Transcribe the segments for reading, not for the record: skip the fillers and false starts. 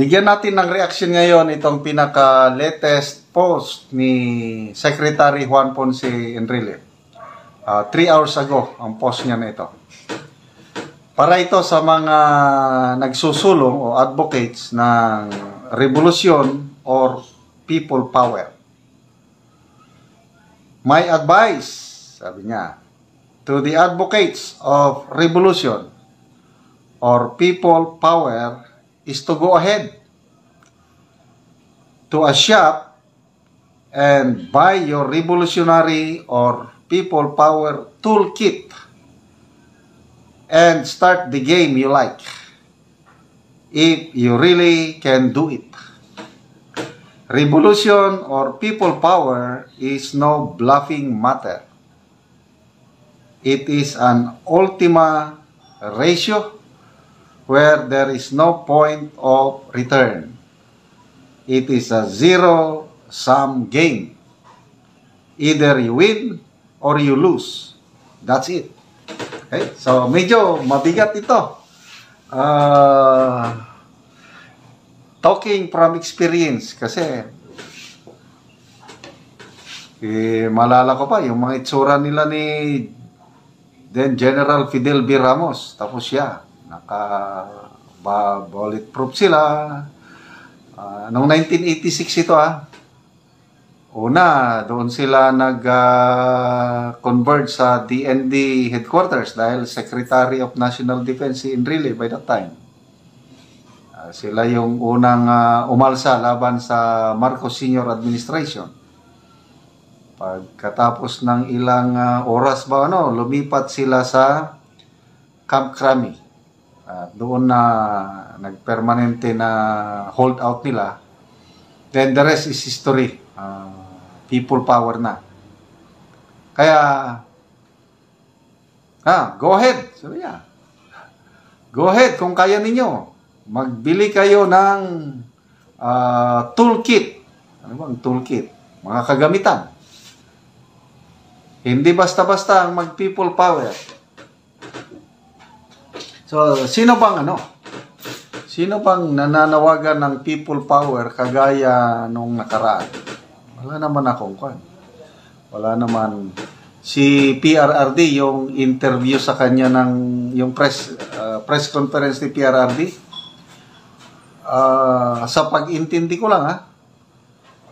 Bigyan natin ng reaction ngayon itong pinaka-latest post ni Secretary Juan Ponce Enrile. 3 hours ago ang post niya na ito. Para ito sa mga nagsusulong o advocates ng revolution or people power. My advice, sabi niya, to the advocates of revolution or people power is to go ahead to a shop and buy your revolutionary or people power toolkit and start the game you like if you really can do it. Revolution or people power is no bluffing matter. It is an ultima ratio where there is no point of return. It is a zero-sum game. Either you win or you lose. That's it. Okay? So, medyo mabigat ito. Talking from experience kasi malala ko pa yung mga itsura nila ni then General Fidel B. Ramos. Tapos siya, bulletproof sila. Noong 1986 ito una, doon sila nag-convert sa DND headquarters dahil Secretary of National Defense si Enrile by that time. Sila yung unang umalsa laban sa Marcos Sr. Administration. Pagkatapos ng ilang oras lumipat sila sa Camp Crame. Doon na nagpermanente na holdout nila. Then the rest is history. People power na. Kaya, go ahead. Sabi niya. Go ahead kung kaya ninyo. Magbili kayo ng toolkit. Ano bang toolkit? Mga kagamitan. Hindi basta-basta ang mag-people power. So, sino bang nananawagan ng people power kagaya nung nakaraan? Wala naman akong kwan. Wala naman. Si PRRD, yung interview sa kanya yung press conference ni PRRD, sa pag-intindi ko lang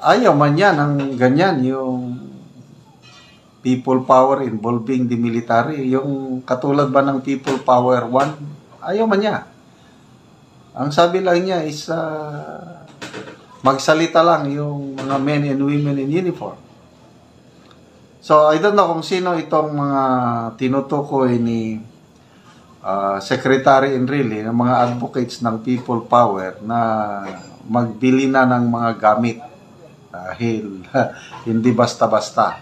ayaw man yan ng ganyan yung people power involving the military, yung katulad ba ng people power 1, ayaw man niya. Ang sabi lang niya is magsalita lang yung mga men and women in uniform. So I don't know kung sino itong mga tinutukoy ni Secretary Enrile, ng mga advocates ng people power na magbili na ng mga gamit dahil hindi basta-basta.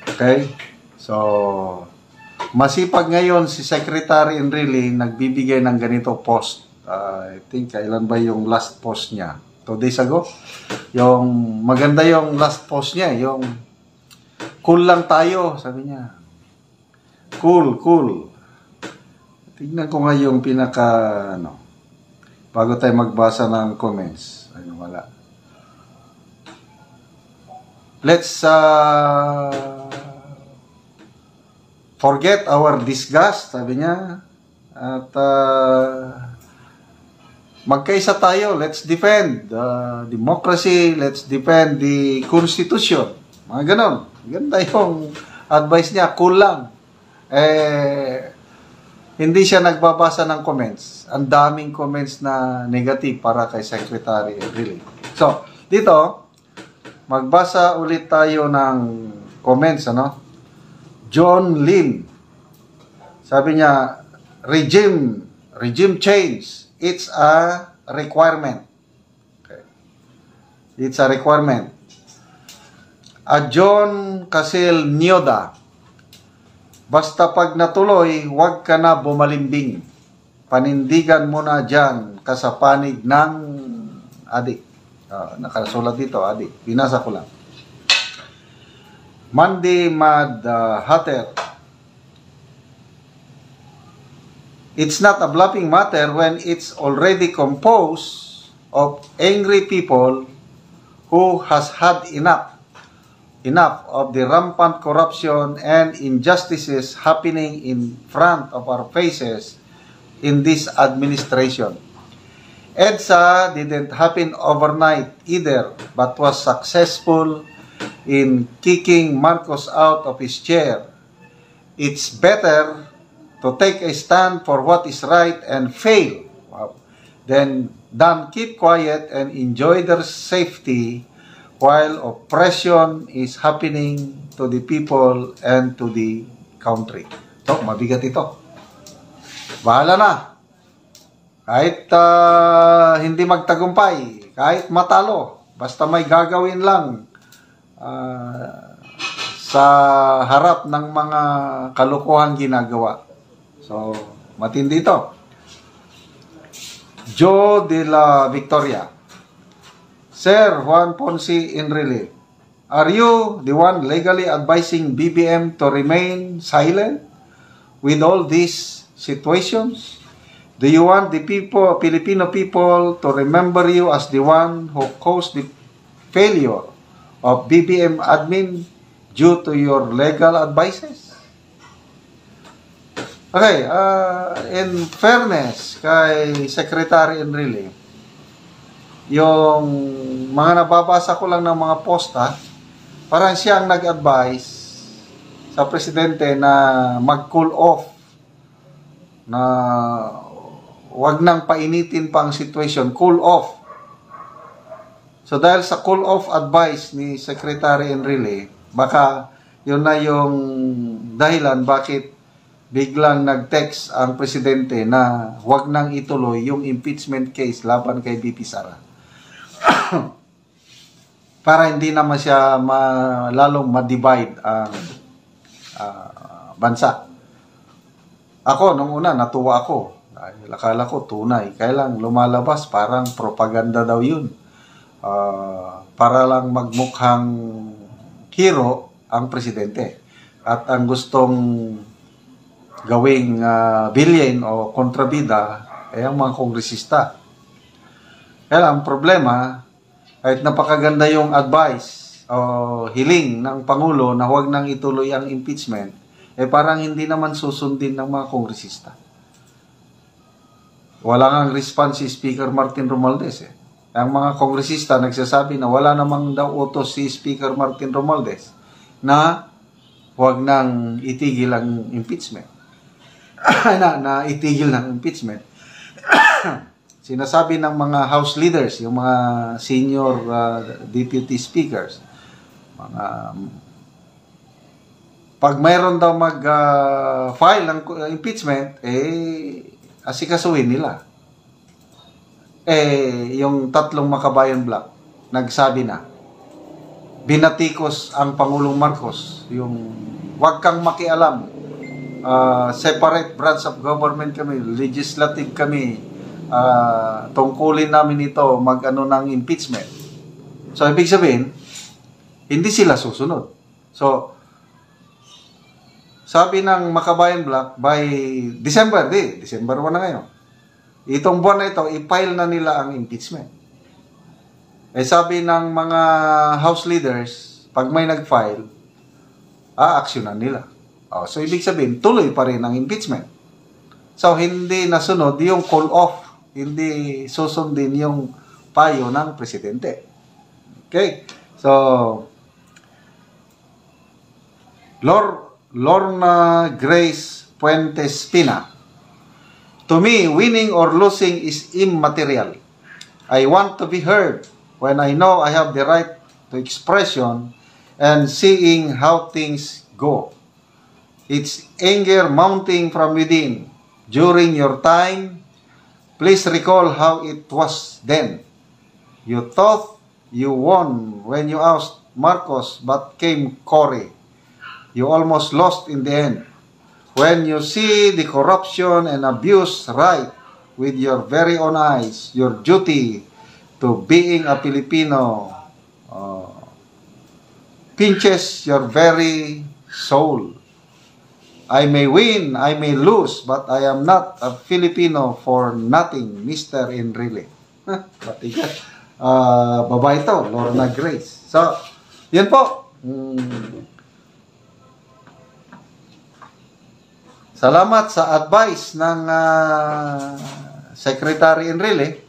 Okay? So, masipag ngayon si Secretary Enrile nagbibigay ng ganito post. I think kailan ba yung last post niya? 2 days ago? Yung maganda yung last post niya, yung cool lang tayo, sabi niya. Cool. Tignan ko nga yung bago tayo magbasa ng comments. Wala. Let's forget our disgust, sabi niya. At magkaisa tayo. Let's defend democracy. Let's defend the Constitution. Mga ganon. Ganda yung advice niya. Cool lang. Hindi siya nagbabasa ng comments. Ang daming comments na negative para kay Secretary Enrile. So, dito, magbasa ulit tayo ng comments, John Lin. Sabi niya, regime change. It's a requirement. Okay. It's a requirement. John Casil Nyoda. Basta pag natuloy, huwag ka na bumalimbing. Panindigan mo na dyan kasapanig ng adik. Nakasulat dito, adik. Binasa ko lang. Mandi Mad Hatter. It's not a bluffing matter when it's already composed of angry people who has had enough of the rampant corruption and injustices happening in front of our faces in this administration. EDSA didn't happen overnight either, but was successful in kicking Marcos out of his chair. It's better to take a stand for what is right and fail, than keep quiet and enjoy their safety while oppression is happening to the people and to the country. So, mabigat ito. Bahala na. Kahit hindi magtagumpay, kahit matalo, basta may gagawin lang sa harap ng mga kalukuhan ginagawa. So, matindi ito. Joe de la Victoria. Sir Juan Ponce Enrile, are you the one legally advising BBM to remain silent with all these situations? Do you want the Filipino people to remember you as the one who caused the failure of BBM admin due to your legal advices? Okay, in fairness kay Secretary Enrile, yung mga nababasa ko lang ng mga posta, parang siya ang nag-advise sa presidente na mag-cool off, na wag nang painitin pa ang situation, cool off. So dahil sa cool off advice ni Secretary Enrile, baka yun na yung dahilan bakit biglang nag-text ang presidente na wag nang ituloy yung impeachment case laban kay BP Sara. Para hindi naman siya lalong ma-divide ang bansa. Ako, nung una, natuwa ako. Dahil akala ko tunay. Kaya lang lumalabas, parang propaganda daw yun. Para lang magmukhang hero ang presidente. At ang gustong gawing billion o kontrabida ay ang mga kongresista. Kaya lang, problema, kahit napakaganda yung advice o hiling ng Pangulo na huwag nang ituloy ang impeachment, parang hindi naman susundin ng mga kongresista. Wala ngang response si Speaker Martin Romualdez. Ang mga kongresista nagsasabi na wala namang daw utos si Speaker Martin Romualdez na huwag nang itigil ang impeachment. na itigil ng impeachment. Sinasabi ng mga House leaders, yung mga senior deputy speakers, pag mayroon daw mag-file ng impeachment, asikasuhin nila. Yung tatlong Makabayan Bloc, nagsabi na, binatikos ang Pangulong Marcos, yung wag kang makialam, separate branch of government kami, legislative kami, tungkulin namin ito mag-ano ng impeachment. So, ibig sabihin, hindi sila susunod. So, sabi ng Makabayan Bloc, by December 1 na ngayon, itong buwan na ito, i-file na nila ang impeachment. Sabi ng mga House leaders, pag may nag-file, a-actionan nila. So, ibig sabihin, tuloy pa rin ang impeachment. So, hindi nasunod yung call off, hindi susundin yung payo ng presidente. Okay? So, Lorna Grace Puentes Pina. To me, winning or losing is immaterial. I want to be heard when I know I have the right to expression and seeing how things go. It's anger mounting from within. During your time, please recall how it was then. You thought you won when you ousted Marcos, but came Cory. You almost lost in the end. When you see the corruption and abuse right with your very own eyes, your duty to being a Filipino pinches your very soul. I may win, I may lose, but I am not a Filipino for nothing, Mr. Enrile. Matigas. Babae to, Lorna Grace. So, yan po. Salamat sa advice ng Secretary Enrile.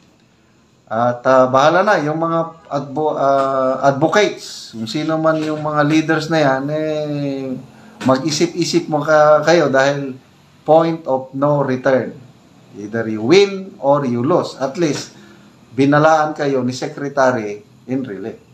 At bahala na yung mga advocates, kung sino man yung mga leaders na yan, mag-isip-isip mo kayo dahil point of no return. Either you win or you lose. At least, binalaan kayo ni Secretary Enrile.